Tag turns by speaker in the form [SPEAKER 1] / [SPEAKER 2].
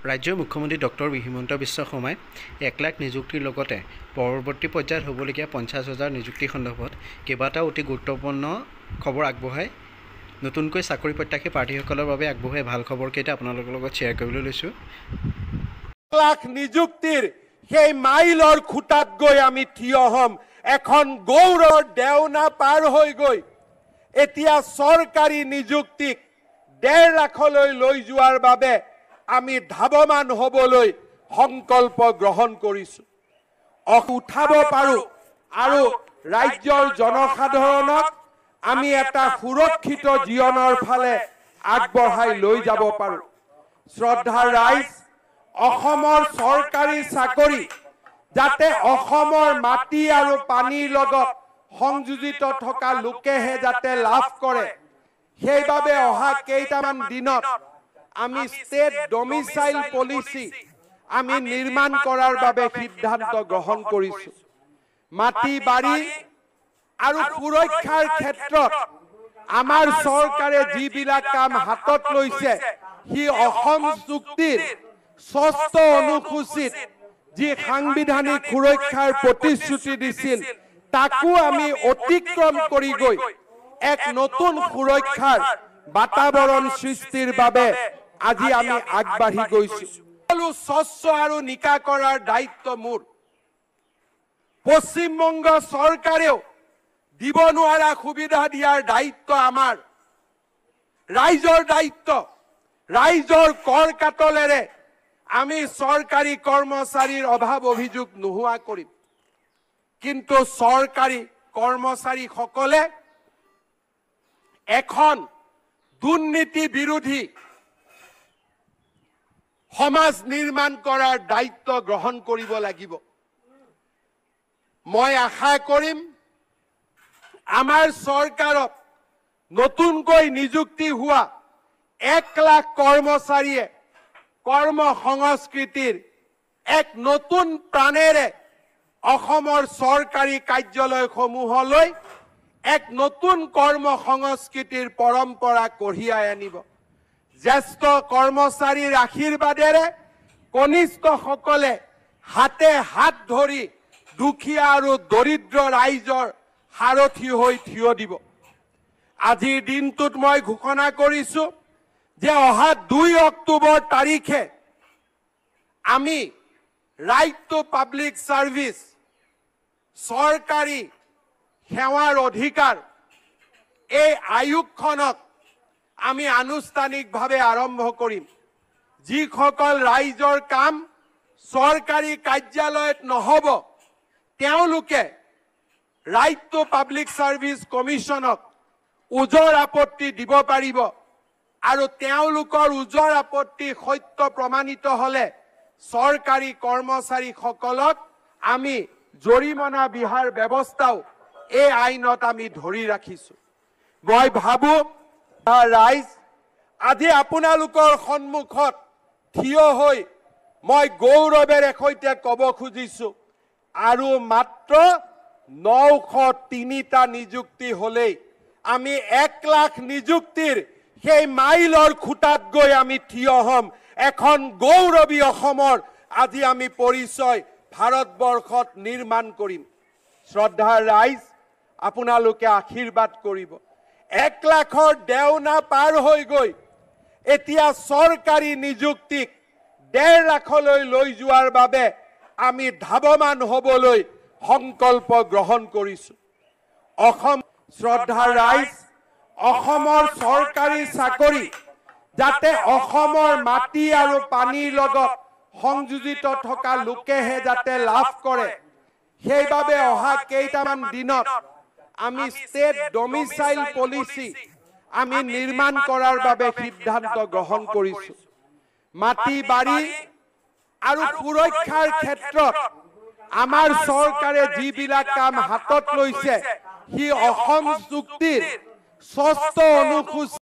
[SPEAKER 1] ৰাজ্যৰ মুখ্যমন্ত্ৰী ডক্টৰ হিমন্ত বিশ্ব শৰ্মাই 1 লাখ নিযুক্তিৰ লগতে পৰৱৰ্তী পৰ্যায়ত হ'বলগীয়া 50,000 নিযুক্তি সন্দৰ্ভত কেইবাটাও অতি গুৰুত্বপূৰ্ণ খবৰ আগবঢ়াই নতুনকৈ চাকৰি প্ৰত্যাশী প্ৰাৰ্থীসকলৰ বাবে আগবঢ়াই ভাল খবৰকেইটা আপোনালোকৰ লগত শ্বেয়াৰ কৰিবলৈ লৈছোঁ।
[SPEAKER 2] 1 লাখ নিযুক্তিৰ সেই মাইলৰ খুঁটাত গৈ আমি থিয় হ'ম। এখন গৌৰৱৰ দেওনা পাৰ হৈ গৈ এতিয়া চৰকাৰী নিযুক্তিক 1.5 লাখলৈ লৈ যোৱাৰ বাবে আমি ধাৱমান হ'বলৈ সংকল্প গ্ৰহণ কৰিছো। উঠাব পাৰো আৰু ৰাজ্যৰ জনসাধাৰণক আমি এটা সুৰক্ষিত জীৱনৰ ফালে আগবঢ়াই লৈ যাব পাৰো। শ্ৰদ্ধাৰ ৰাইজ, অসমৰ চৰকাৰী চাকৰি যাতে অসমৰ মাটি আৰু পানীৰ লগত সংযোজিত থকা লোকেহে যাতে লাভ কৰে, সেইবাবে অহা কেইটামান দিনত আমি ষ্টেট ডমিচাইল পলিচি আমি নিৰ্মাণ কৰাৰ বাবে সিদ্ধান্ত গ্ৰহণ কৰিছো। মাটি বাৰী আৰু সুৰক্ষাৰ ক্ষেত্ৰত আমাৰ চৰকাৰে যিবিলাক কাম হাতত লৈছে, সি অসম চুক্তিৰ 6ষ্ঠ অনুসূচীত যি সাংবিধানিক সুৰক্ষাৰ প্ৰতিশ্ৰুতি দিছিল, তাকো আমি অতিক্ৰম কৰি গৈ এক নতুন সুৰক্ষাৰ বাতাবৰণ সৃষ্টিৰ বাবে আজি আমি আগবাঢ়ি গৈছো। সকলো স্বচ্ছ আৰু নিকা কৰাৰ দায়িত্ব মোৰ। পশ্চিমবংগ চৰকাৰেও দিব নোৱাৰা সুবিধা দিয়াৰ দায়িত্ব আমাৰ। ৰাইজৰ দায়িত্ব, ৰাইজৰ কৰ কাটলেৰে আমি চৰকাৰী কৰ্মচাৰীৰ অভাৱ অভিযোগ নোহোৱা কৰিম। কিন্তু চৰকাৰী কৰ্মচাৰীসকলে এখন দুৰ্নীতি বিৰোধী সমাজ নিৰ্মাণ কৰাৰ দায়িত্ব গ্ৰহণ কৰিব লাগিব। মই আশা কৰিম আমাৰ চৰকাৰত নতুনকৈ নিযুক্তি হোৱা 1 লাখ কৰ্মচাৰীয়ে কৰ্ম সংস্কৃতিৰ এক নতুন প্ৰাণেৰে অসমৰ চৰকাৰী কাৰ্যালয়সমূহলৈ এক নতুন কৰ্ম সংস্কৃতিৰ পৰম্পৰা কঢ়িয়াই আনিব। জ্যেষ্ঠ কৰ্মচাৰীৰ আশীৰ্বাদেৰে কনিষ্ঠসকলে হাতে হাত ধৰি দুখীয়া আৰু দৰিদ্ৰ ৰাইজৰ সাৰথি হৈ থিয় দিব। আজিৰ দিনটোত মই ঘোষণা কৰিছো যে অহা 2 অক্টোবৰ তাৰিখে আমি ৰাইট টু পাব্লিক সাৰ্ভিস, চৰকাৰী সেৱাৰ অধিকাৰ, এই আয়োগখনক আমি আনুষ্ঠানিকভাৱে আৰম্ভ কৰিম। যিসকল ৰাইজৰ কাম চৰকাৰী কাৰ্যালয়ত নহব, তেওঁলোকে ৰাইট টু পাব্লিক সাৰ্ভিস কমিশনক উজৰ আপত্তি দিব পাৰিব আৰু তেওঁলোকৰ উজৰ আপত্তি সত্য প্ৰমাণিত হলে চৰকাৰী কৰ্মচাৰীসকলক আমি জৰিমনা বিহাৰ ব্যৱস্থাও এই আইনত আমি ধৰি ৰাখিছো। মই ভাবো ৰাইজ, আজি আপোনালোকৰ সন্মুখত থিয় হৈ মই গৌৰৱেৰে সৈতে ক'ব খুজিছো, আৰু মাত্ৰ 903টা নিযুক্তি হলেই আমি 1 লাখ নিযুক্তিৰ সেই মাইলৰ খুঁটাত গৈ আমি থিয় হ'ম। এখন গৌৰৱী অসমৰ আজি আমি পৰিচয় ভাৰতবৰ্ষত নিৰ্মাণ কৰিম। শ্ৰদ্ধাৰ ৰাইজ, আপোনালোকে আশীৰ্বাদ কৰিব। 1 লাখৰ দেওনা পাৰ হৈ গৈ এতিয়া চৰকাৰী নিযুক্তিক 1.5 লাখলৈ লৈ যোৱাৰ বাবে আমি ধাৱমান হ'বলৈ সংকল্প গ্ৰহণ কৰিছো। অসম, শ্ৰদ্ধাৰ ৰাইজ, অসমৰ চৰকাৰী চাকৰি যাতে অসমৰ মাটি আৰু পানীৰ লগত সংযোজিত থকা লোকেহে যাতে লাভ কৰে, সেইবাবে অহা কেইটামান দিনত আমি ষ্টেট ডমিচাইল পলিচি আমি নিৰ্মাণ কৰাৰ বাবে সিদ্ধান্ত গ্ৰহণ কৰিছো। মাটি বাৰী আৰু সুৰক্ষাৰ ক্ষেত্ৰত আমাৰ চৰকাৰে যিবিলাক কাম হাতত লৈছে, সি অসম চুক্তিৰ 6ষ্ঠ অনুসূচী